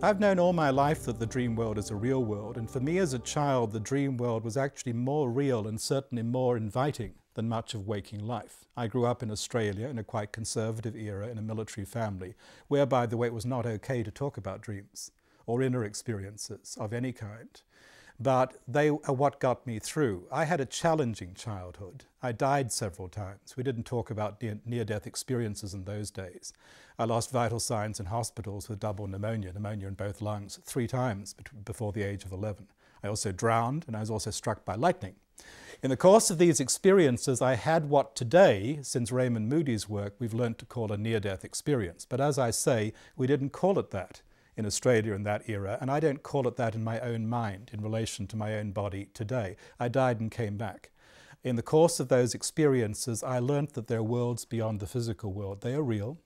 I've known all my life that the dream world is a real world, and for me as a child, the dream world was actually more real and certainly more inviting than much of waking life. I grew up in Australia in a quite conservative era in a military family, where, by the way, it was not okay to talk about dreams or inner experiences of any kind. But they are what got me through. I had a challenging childhood. I died several times. We didn't talk about near-death experiences in those days. I lost vital signs in hospitals with double pneumonia in both lungs, 3 times before the age of 11. I also drowned, and I was also struck by lightning. In the course of these experiences, I had what today, since Raymond Moody's work, we've learned to call a near-death experience. But as I say, we didn't call it that in Australia in that era, and I don't call it that in my own mind in relation to my own body today. I died and came back. In the course of those experiences, I learned that there are worlds beyond the physical world. They are real.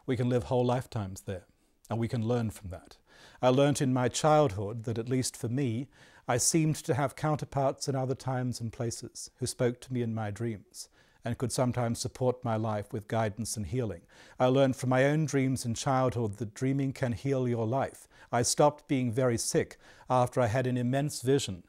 We can live whole lifetimes there, and we can learn from that. I learned in my childhood that, at least for me, I seemed to have counterparts in other times and places who spoke to me in my dreams and could sometimes support my life with guidance and healing. I learned from my own dreams in childhood that dreaming can heal your life. I stopped being very sick after I had an immense vision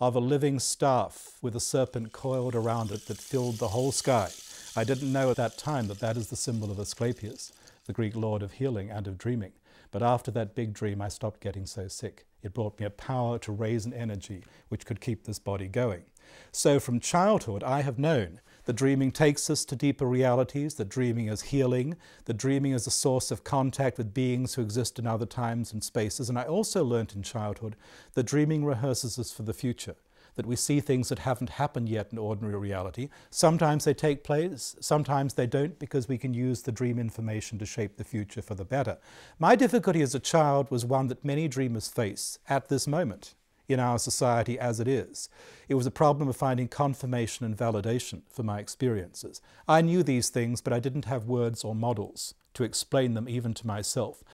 of a living staff with a serpent coiled around it that filled the whole sky. I didn't know at that time that that is the symbol of Asclepius, the Greek lord of healing and of dreaming. But after that big dream, I stopped getting so sick. It brought me a power to raise an energy which could keep this body going. So from childhood, I have known that dreaming takes us to deeper realities, that dreaming is healing, that dreaming is a source of contact with beings who exist in other times and spaces. And I also learnt in childhood that dreaming rehearses us for the future, that we see things that haven't happened yet in ordinary reality. Sometimes they take place, sometimes they don't, because we can use the dream information to shape the future for the better. My difficulty as a child was one that many dreamers face at this moment in our society as it is. It was a problem of finding confirmation and validation for my experiences. I knew these things, but I didn't have words or models to explain them even to myself.